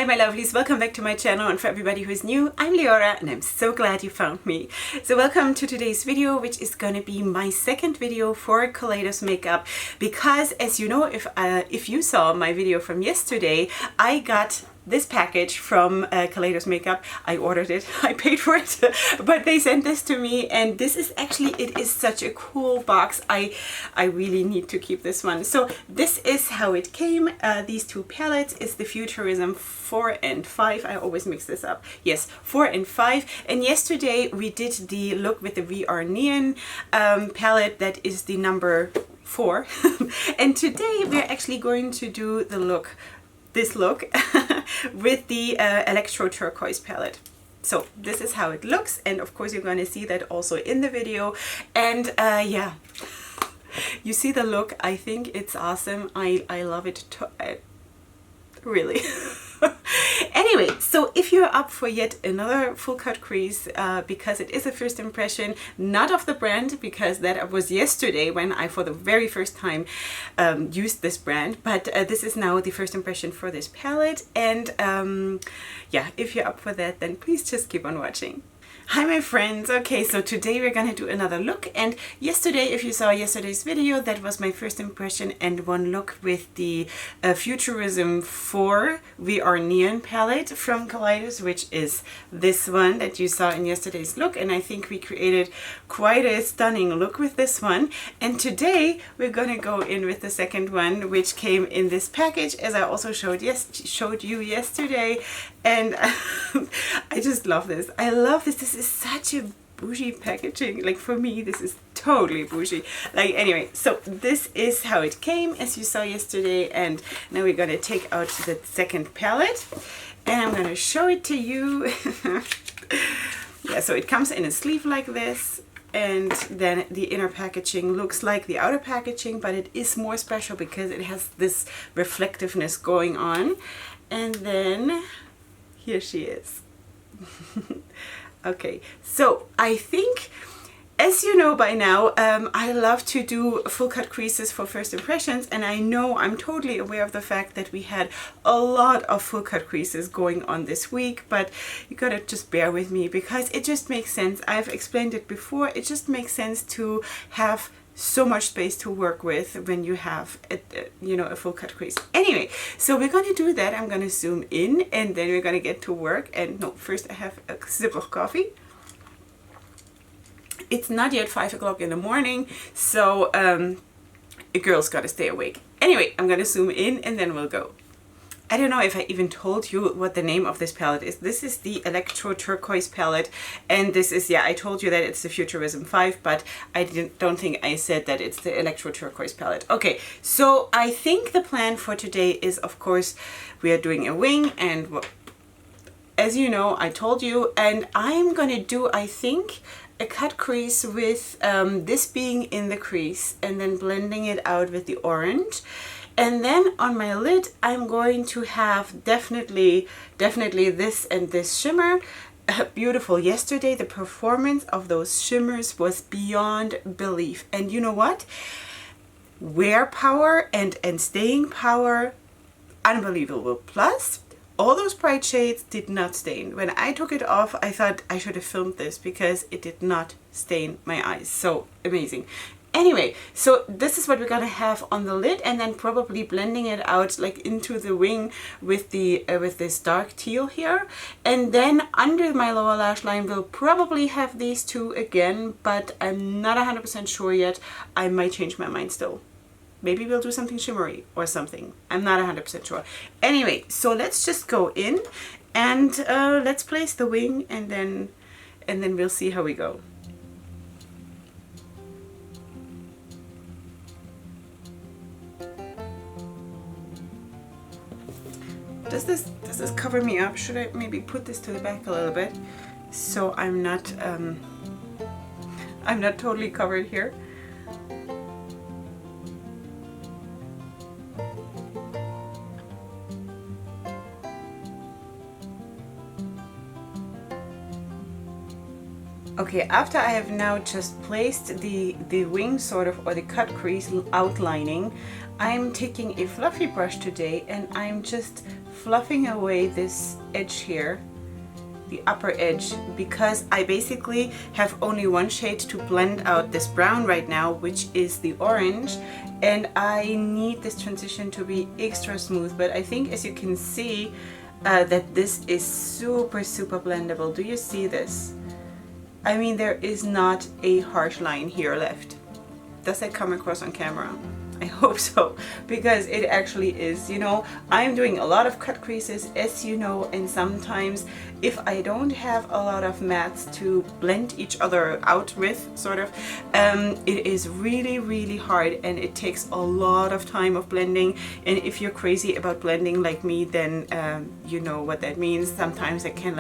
Hi my lovelies, welcome back to my channel, and for everybody who is new, I'm Leorah and I'm so glad you found me. So welcome to today's video, which is going to be my second video for Kaleidos Makeup, because as you know, if you saw my video from yesterday, I got this package from Kaleidos Makeup. I ordered it, I paid for it, but they sent this to me, and this is actually, it is such a cool box. I really need to keep this one. So this is how it came. These two palettes is the Futurism 4 and 5. I always mix this up. Yes, 4 and 5. And yesterday we did the look with the VR Neon palette, that is the number 4. And today we're actually going to do the look, this look with the Electro-Turquoise palette. So this is how it looks, and of course you're going to see that also in the video. And yeah, you see the look. I think it's awesome. I love it really. Anyway, so if you're up for yet another full cut crease, because it is a first impression, not of the brand, because that was yesterday when I for the very first time used this brand, but this is now the first impression for this palette. And yeah, if you're up for that, then please just keep on watching. Hi my friends. Okay, so today we're gonna do another look, and yesterday, if you saw yesterday's video, that was my first impression and one look with the Futurism 4 VR Neon palette from Kaleidos, which is this one that you saw in yesterday's look, and I think we created quite a stunning look with this one. And today we're gonna go in with the second one, which came in this package, as I also showed you yesterday. And I just love this. I love this. This is such a bougie packaging. Like, for me, this is totally bougie. Like, anyway, so this is how it came, as you saw yesterday. And now we're gonna take out the second palette, and I'm gonna show it to you. Yeah, so it comes in a sleeve like this, and then the inner packaging looks like the outer packaging, but it is more special because it has this reflectiveness going on. And then here she is. Okay, so I think, as you know by now, I love to do full cut creases for first impressions, and I know I'm totally aware of the fact that we had a lot of full cut creases going on this week, but you gotta just bear with me because it just makes sense. I've explained it before. It just makes sense to have so much space to work with when you have a full cut crease. Anyway, so we're going to do that. I'm going to zoom in, and then we're going to get to work. And no, first I have a sip of coffee. It's not yet 5 o'clock in the morning, so a girl's got to stay awake. Anyway, I'm going to zoom in, and then we'll go. I don't know if I even told you what the name of this palette is. This is the Electro-Turquoise palette, and this is, yeah, I told you that it's the Futurism 5, but I don't think I said that it's the Electro-Turquoise palette. Okay, so I think the plan for today is, of course, we are doing a wing, and as you know, I told you, and I'm gonna do, I think, a cut crease with this being in the crease, and then blending it out with the orange. And then on my lid, I'm going to have definitely this and this shimmer. Beautiful. Yesterday, the performance of those shimmers was beyond belief. And you know what? Wear power and staying power, unbelievable. Plus, all those bright shades did not stain. When I took it off, I thought I should have filmed this because it did not stain my eyes. So amazing. Anyway, so this is what we're gonna have on the lid, and then probably blending it out like into the wing with the with this dark teal here. And then under my lower lash line we'll probably have these two again, but I'm not 100% sure yet. I might change my mind still. Maybe we'll do something shimmery or something. I'm not 100% sure. Anyway, so let's just go in and let's place the wing, and then we'll see how we go. Does this cover me up? Should I maybe put this to the back a little bit so I'm not totally covered here? Okay, after I have now just placed the wing sort of, or the cut crease outlining, I'm taking a fluffy brush today and I'm just fluffing away this edge here, the upper edge, because I basically have only one shade to blend out this brown right now, which is the orange, and I need this transition to be extra smooth. But I think, as you can see, that this is super blendable. Do you see this? I mean, there is not a harsh line here left. Does that come across on camera? I hope so, because it actually is. You know, I'm doing a lot of cut creases, as you know, and sometimes if I don't have a lot of mattes to blend each other out with, sort of, it is really hard, and it takes a lot of time of blending. And if you're crazy about blending like me, then you know what that means. Sometimes it can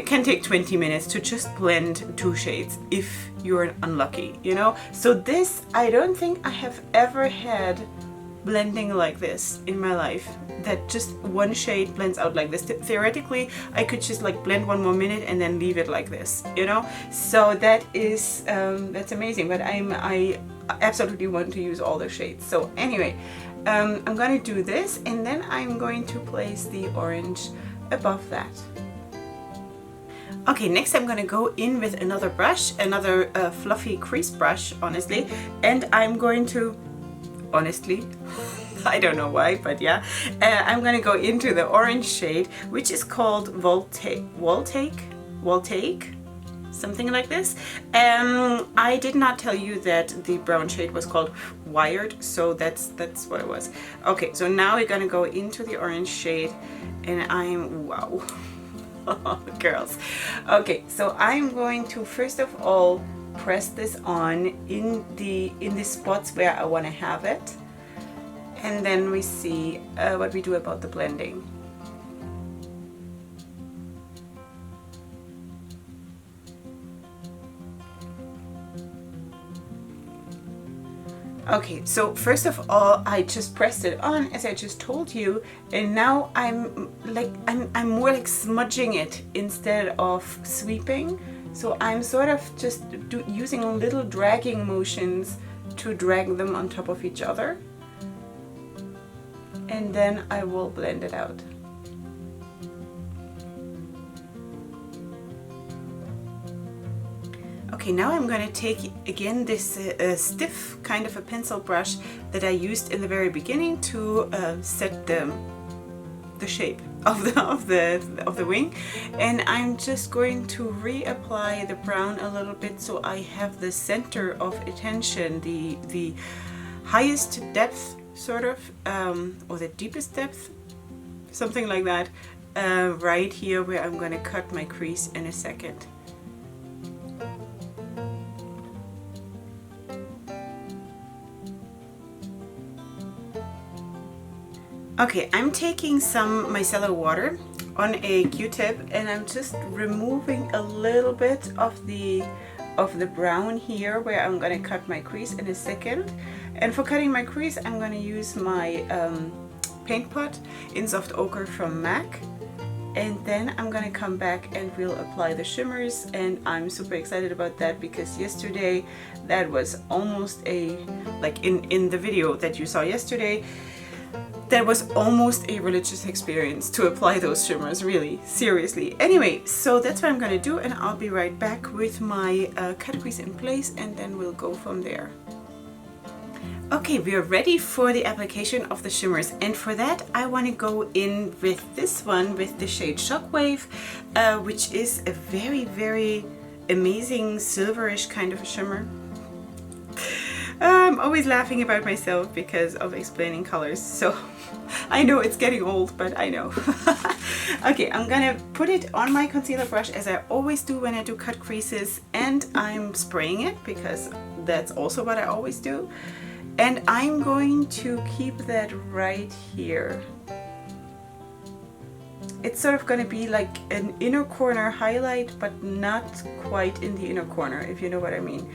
can take 20 minutes to just blend two shades if you're unlucky, you know. So this, I don't think I have ever had blending like this in my life, that just one shade blends out like this. Theoretically, I could just like blend one more minute and then leave it like this, you know. So that is that's amazing. But I absolutely want to use all the shades. So anyway, I'm going to do this, and then I'm going to place the orange above that. Okay, next I'm going to go in with another brush, another fluffy crease brush, honestly, and I'm going to, honestly, I don't know why, but yeah, I'm going to go into the orange shade, which is called Voltaic, something like this. I did not tell you that the brown shade was called Wired, so that's what it was. Okay, so now we're going to go into the orange shade, and I'm, wow. Oh, girls. Okay, so I'm going to first of all press this on in the spots where I want to have it, and then we see what we do about the blending. Okay, so first of all, I just pressed it on, as I just told you, and now I'm more like smudging it instead of sweeping. So I'm sort of just using little dragging motions to drag them on top of each other, and then I will blend it out. Okay, now I'm going to take again this stiff kind of a pencil brush that I used in the very beginning to set the shape of the wing, and I'm just going to reapply the brown a little bit, so I have the center of attention, the highest depth, sort of, or the deepest depth, something like that, right here where I'm going to cut my crease in a second. Okay, I'm taking some micellar water on a Q-tip, and I'm just removing a little bit of the brown here where I'm going to cut my crease in a second. And for cutting my crease, I'm going to use my paint pot in Soft Ochre from MAC. And then I'm going to come back and we'll apply the shimmers, and I'm super excited about that, because yesterday that was almost like in the video that you saw yesterday, that was almost a religious experience to apply those shimmers, really, seriously. Anyway, so that's what I'm going to do, and I'll be right back with my cut crease in place, and then we'll go from there. Okay, we are ready for the application of the shimmers, and for that I want to go in with this one, with the shade Shockwave, which is a very amazing silverish kind of a shimmer. I'm always laughing about myself because of explaining colors, so I know it's getting old, but I know. Okay, I'm gonna put it on my concealer brush, as I always do when I do cut creases, and I'm spraying it because that's also what I always do. And I'm going to keep that right here. It's sort of going to be like an inner corner highlight, but not quite in the inner corner, if you know what I mean.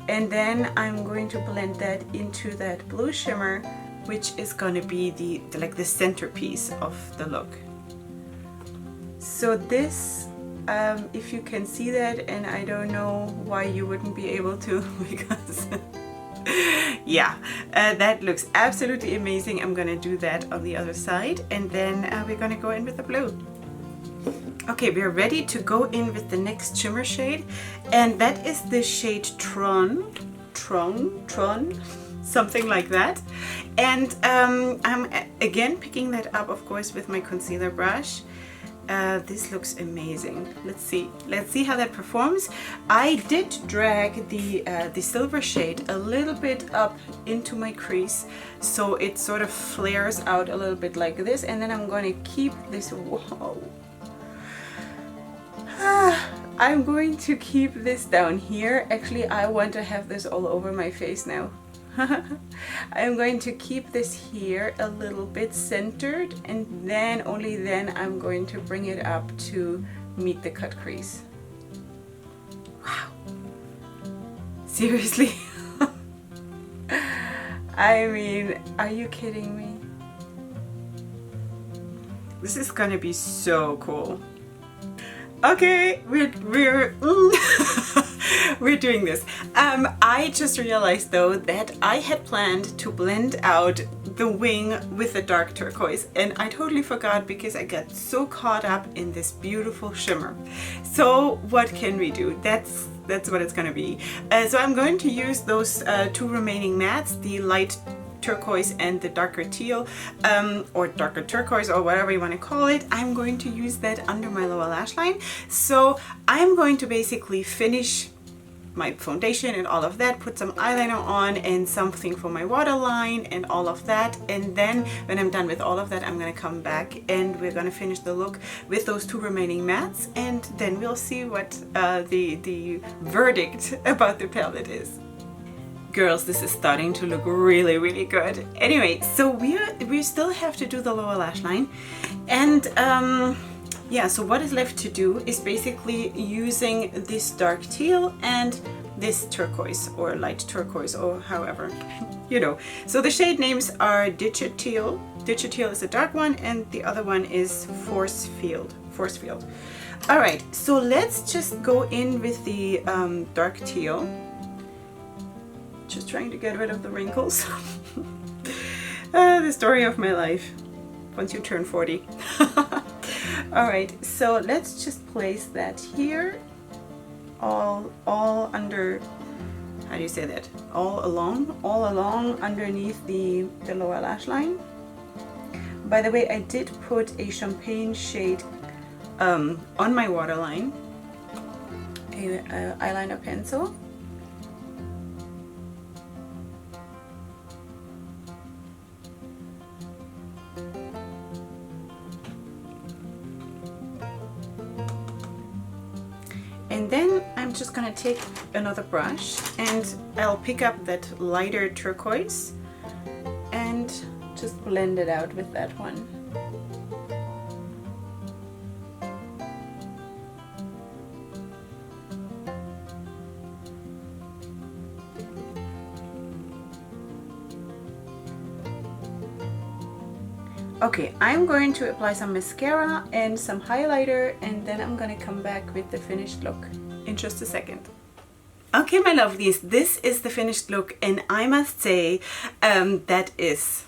And then I'm going to blend that into that blue shimmer, which is going to be the centerpiece of the look. So this if you can see that, and I don't know why you wouldn't be able to because yeah, that looks absolutely amazing. I'm gonna do that on the other side, and then we're gonna go in with the blue. Okay, we're ready to go in with the next shimmer shade, and that is the shade Tron, something like that. And I'm again picking that up, of course, with my concealer brush. This looks amazing. Let's see how that performs. I did drag the silver shade a little bit up into my crease, so it sort of flares out a little bit like this, and then I'm going to keep this, whoa, I'm going to keep this down here. Actually, I want to have this all over my face now. I'm going to keep this here a little bit centered, and then only then I'm going to bring it up to meet the cut crease. Wow, seriously? I mean, are you kidding me? This is gonna be so cool. Okay, we're we're doing this. I just realized though that I had planned to blend out the wing with the dark turquoise, and I totally forgot because I got so caught up in this beautiful shimmer. So what can we do? That's what it's gonna be. So I'm going to use those two remaining mattes, the light turquoise and the darker teal, or darker turquoise, or whatever you want to call it. I'm going to use that under my lower lash line. So I'm going to basically finish my foundation and all of that, put some eyeliner on and something for my waterline and all of that, and then when I'm done with all of that, I'm gonna come back and we're gonna finish the look with those two remaining mattes, and then we'll see what the verdict about the palette is. Girls, this is starting to look really, really good. Anyway, so we still have to do the lower lash line, and yeah, so what is left to do is basically using this dark teal and this turquoise or light turquoise, or however, you know. So the shade names are Digit Teal. Digit Teal is a dark one, and the other one is Force Field. All right, so let's just go in with the dark teal. Just trying to get rid of the wrinkles. The story of my life once you turn 40. All right, so let's just place that here, all under, how do you say that? All along underneath the lower lash line. By the way, I did put a champagne shade on my waterline, a eyeliner pencil. And then I'm just gonna take another brush and I'll pick up that lighter turquoise and just blend it out with that one. Okay, I'm going to apply some mascara and some highlighter, and then I'm gonna come back with the finished look in just a second. Okay, my lovelies, this is the finished look, and I must say that is...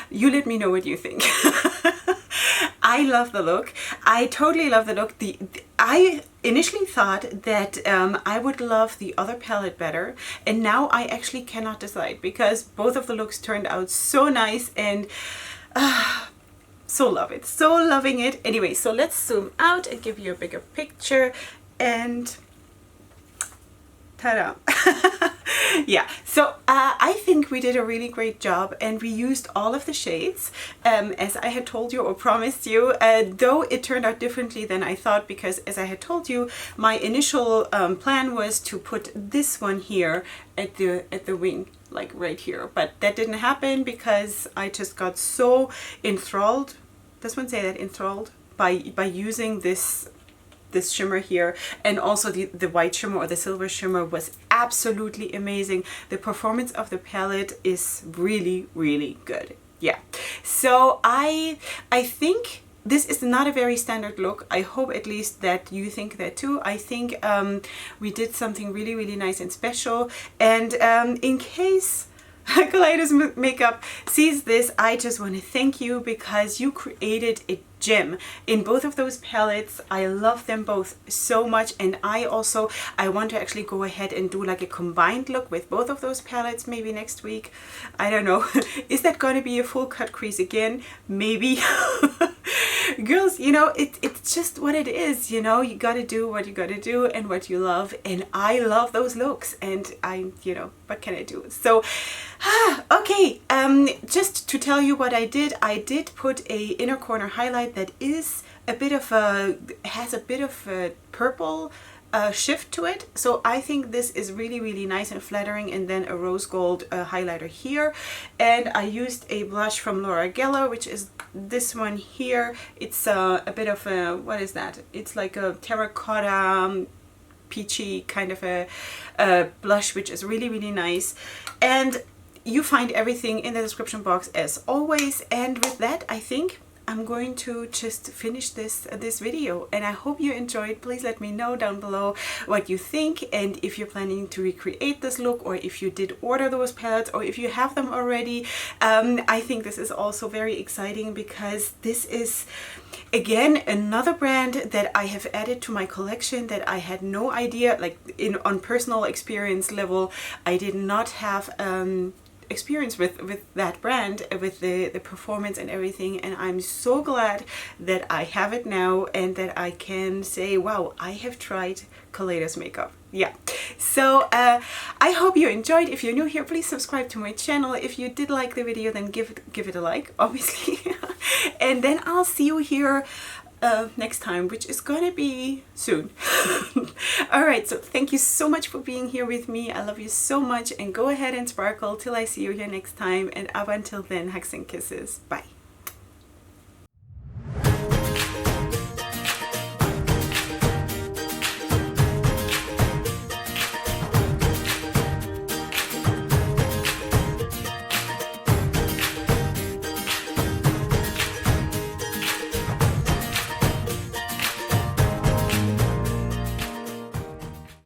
You let me know what you think. I love the look. I totally love the look. I initially thought that I would love the other palette better, and now I actually cannot decide because both of the looks turned out so nice, and so love it, so loving it. Anyway, so let's zoom out and give you a bigger picture, and ta-da. Yeah, so I think we did a really great job, and we used all of the shades as I had told you or promised you, though it turned out differently than I thought, because as I had told you, my initial plan was to put this one here at the wing, like right here, but that didn't happen because I just got so enthralled, does one say that, enthralled, by using this shimmer here, and also the white shimmer or the silver shimmer was absolutely amazing. The performance of the palette is really, really good. Yeah, so I think this is not a very standard look. I hope at least that you think that too. I think we did something really, really nice and special. And in case Kaleidos Makeup sees this, I just want to thank you because you created a gem in both of those palettes. I love them both so much, and I want to actually go ahead and do like a combined look with both of those palettes maybe next week. I don't know. Is that going to be a full cut crease again? Maybe. Girls, you know, it's just what it is, you know. You gotta do what you gotta do and what you love, and I love those looks, and you know, what can I do? So okay, just to tell you what I did put a inner corner highlight that is a bit of has a bit of a purple shift to it. So I think this is really, really nice and flattering. And then a rose gold highlighter here. And I used a blush from Leorah, which is this one here. It's a bit of a, what is that? It's like a terracotta peachy kind of a blush, which is really, really nice. And you find everything in the description box as always. And with that, I think I'm going to just finish this video, and I hope you enjoyed. Please let me know down below what you think, and if you're planning to recreate this look, or if you did order those palettes, or if you have them already. I think this is also very exciting because this is again another brand that I have added to my collection that I had no idea, like on personal experience level, I did not have experience with that brand, with the performance and everything, and I'm so glad that I have it now and that I can say, wow, I have tried Kaleidos Makeup. Yeah, so I hope you enjoyed. If you're new here, please subscribe to my channel. If you did like the video, then give it a like, obviously. And then I'll see you here next time, which is gonna be soon. All right, so thank you so much for being here with me. I love you so much, and go ahead and sparkle till I see you here next time, and up until then, hugs and kisses. Bye.